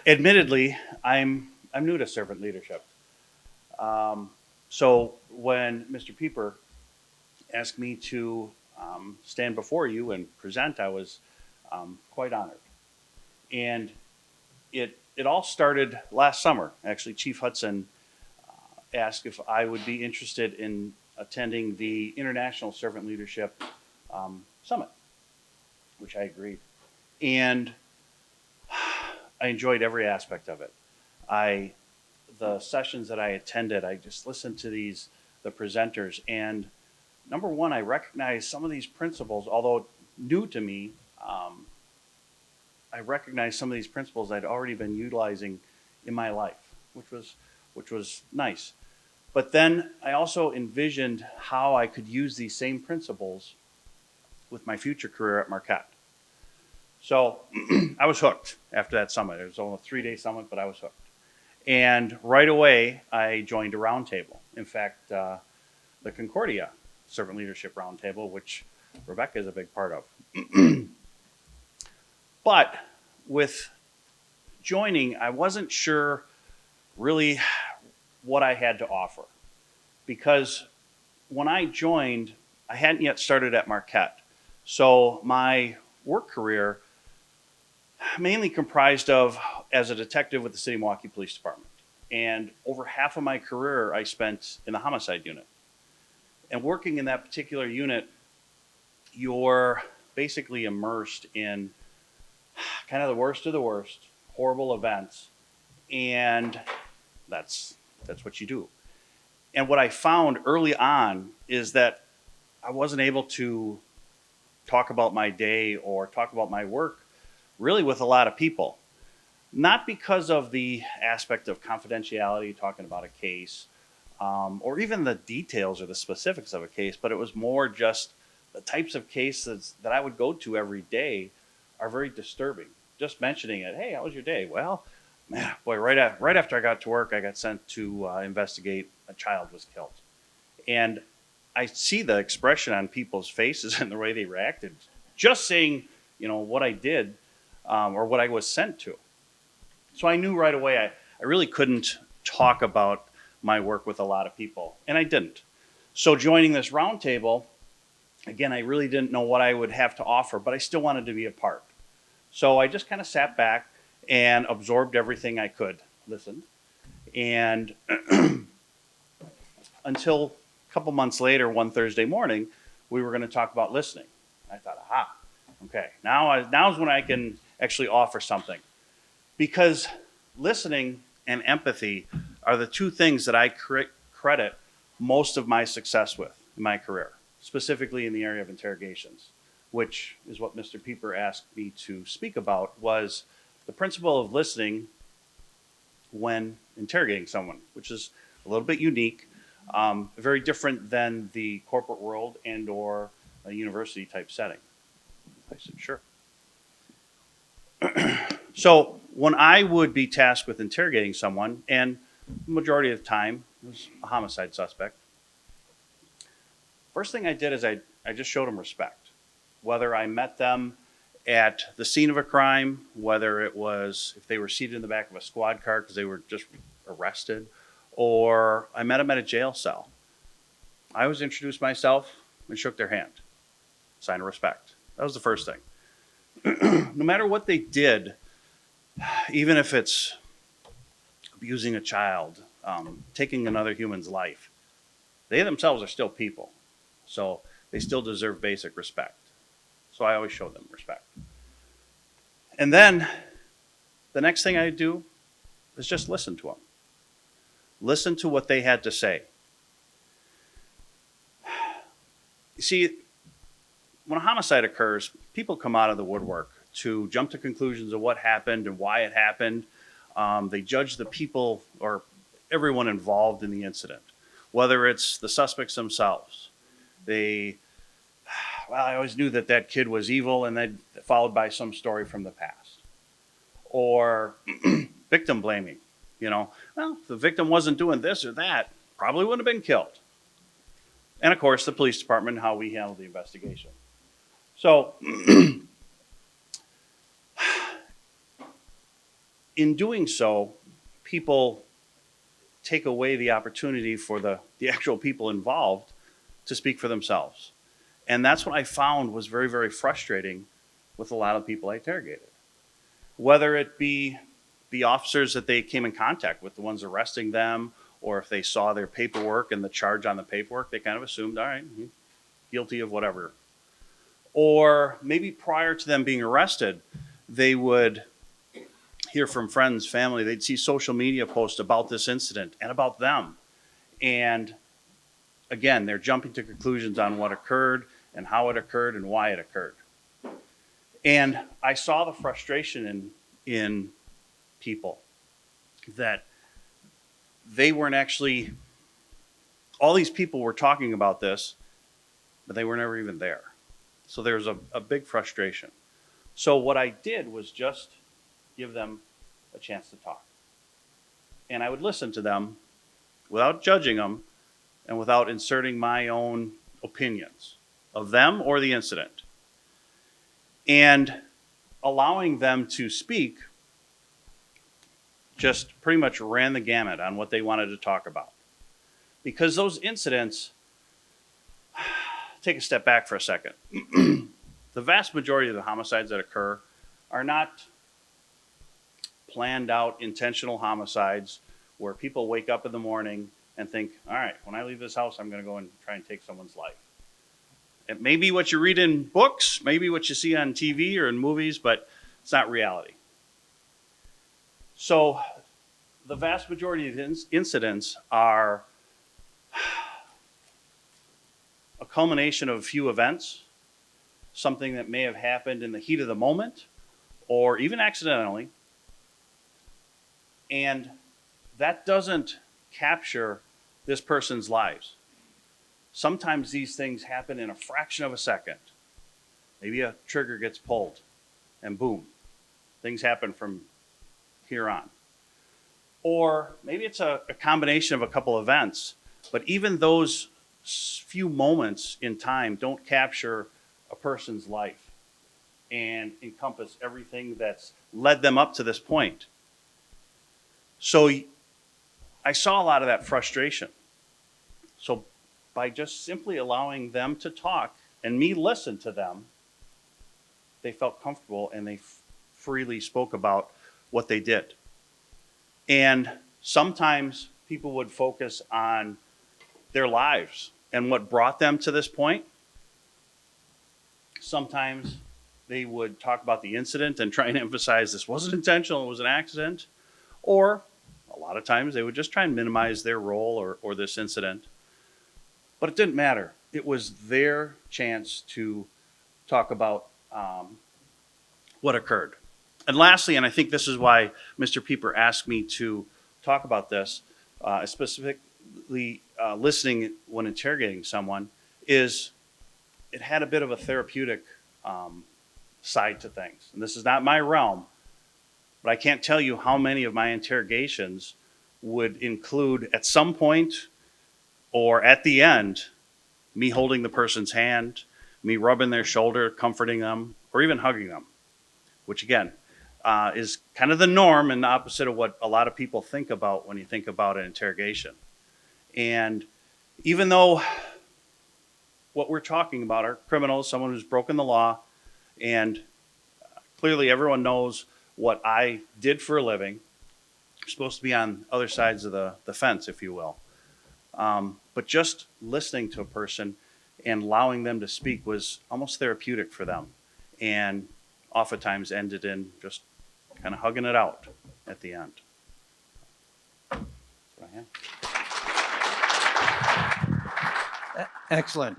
Admittedly, I'm new to servant leadership. So when Mr. Pieper asked me to stand before you and present, I was quite honored. And it all started last summer. Actually, Chief Hudson asked if I would be interested in attending the International Servant Leadership Summit, which I agreed. And I enjoyed every aspect of it. I the sessions that I attended, I just listened to the presenters, and number one, I recognized some of these principles, although new to me. Um, I recognized some of these principles I'd already been utilizing in my life, which was nice. But then I also envisioned how I could use these same principles with my future career at Marquette. So I was hooked after that summit. It was only a 3 day summit, but I was hooked. And right away, I joined a roundtable. In fact, the Concordia Servant Leadership Roundtable, which Rebecca is a big part of. But with joining, I wasn't sure really what I had to offer because when I joined, I hadn't yet started at Marquette. So my work career mainly comprised of as a detective with the City of Milwaukee Police Department. And over half of my career I spent in the homicide unit. And working in that particular unit, you're basically immersed in kind of the worst, horrible events, and that's what you do. And what I found early on is that I wasn't able to talk about my day or talk about my work really with a lot of people. Not because of the aspect of confidentiality, talking about a case, or even the details or the specifics of a case, but it was more just the types of cases that I would go to every day are very disturbing. Just mentioning it, hey, how was your day? Well, man, boy, right after I got to work, I got sent to investigate a child was killed. And I see the expression on people's faces and the way they reacted, just saying, what I did or what I was sent to. So I knew right away I really couldn't talk about my work with a lot of people, and I didn't. So joining this roundtable, again, I really didn't know what I would have to offer, but I still wanted to be a part. So I just kind of sat back and absorbed everything I could, listened, and until a couple months later, one Thursday morning, we were going to talk about listening. I thought, aha, okay, now's when I can actually offer something. Because listening and empathy are the two things that I credit most of my success with in my career, specifically in the area of interrogations, which is what Mr. Pieper asked me to speak about, was the principle of listening when interrogating someone, which is a little bit unique, very different than the corporate world and or a university type setting. I said, sure. So when I would be tasked with interrogating someone, and the majority of the time it was a homicide suspect, first thing I did is I just showed them respect. Whether I met them at the scene of a crime, whether it was if they were seated in the back of a squad car because they were just arrested, or I met them at a jail cell. I always introduced myself and shook their hand. Sign of respect. That was the first thing. No matter what they did, even if it's abusing a child, taking another human's life, they themselves are still people. So they still deserve basic respect. So I always show them respect. And then the next thing I do is just listen to them. Listen to what they had to say. You see, when a homicide occurs, people come out of the woodwork to jump to conclusions of what happened and why it happened. They judge the people or everyone involved in the incident, whether it's the suspects themselves. I always knew that kid was evil, and then followed by some story from the past. Or victim blaming, if the victim wasn't doing this or that, probably wouldn't have been killed. And of course, the police department, how we handle the investigation. So in doing so, people take away the opportunity for the actual people involved to speak for themselves. And that's what I found was very, very frustrating with a lot of people I interrogated. Whether it be the officers that they came in contact with, the ones arresting them, or if they saw their paperwork and the charge on the paperwork, they kind of assumed, all right, guilty of whatever. Or maybe prior to them being arrested, they would hear from friends, family, they'd see social media posts about this incident and about them. And again, they're jumping to conclusions on what occurred and how it occurred and why it occurred. And I saw the frustration in people that they weren't actually, all these people were talking about this, but they were never even there. So there was a big frustration. So what I did was just give them a chance to talk. And I would listen to them without judging them and without inserting my own opinions of them or the incident. And allowing them to speak just pretty much ran the gamut on what they wanted to talk about. Because those incidents, take a step back for a second. The vast majority of the homicides that occur are not planned out intentional homicides where people wake up in the morning and think, all right, when I leave this house, I'm going to go and try and take someone's life. It may be what you read in books, maybe what you see on TV or in movies, but it's not reality. So the vast majority of incidents are a culmination of a few events, something that may have happened in the heat of the moment or even accidentally. And that doesn't capture this person's lives. Sometimes these things happen in a fraction of a second. Maybe a trigger gets pulled and boom, things happen from here on. Or maybe it's a combination of a couple events, but even those few moments in time don't capture a person's life and encompass everything that's led them up to this point. So I saw a lot of that frustration. So by just simply allowing them to talk and me listen to them, they felt comfortable and they freely spoke about what they did. And sometimes people would focus on their lives and what brought them to this point. Sometimes they would talk about the incident and try and emphasize this wasn't intentional, it was an accident. Or a lot of times they would just try and minimize their role or this incident. But it didn't matter. It was their chance to talk about what occurred. And lastly, and I think this is why Mr. Pieper asked me to talk about this, specifically listening when interrogating someone, is it had a bit of a therapeutic side to things. And this is not my realm, but I can't tell you how many of my interrogations would include at some point or at the end, me holding the person's hand, me rubbing their shoulder, comforting them, or even hugging them, which again, is kind of the norm and the opposite of what a lot of people think about when you think about an interrogation. And even though what we're talking about are criminals, someone who's broken the law, and clearly everyone knows what I did for a living, you're supposed to be on other sides of the fence, if you will. But just listening to a person and allowing them to speak was almost therapeutic for them, and oftentimes ended in just kind of hugging it out at the end. That's what I have. Excellent.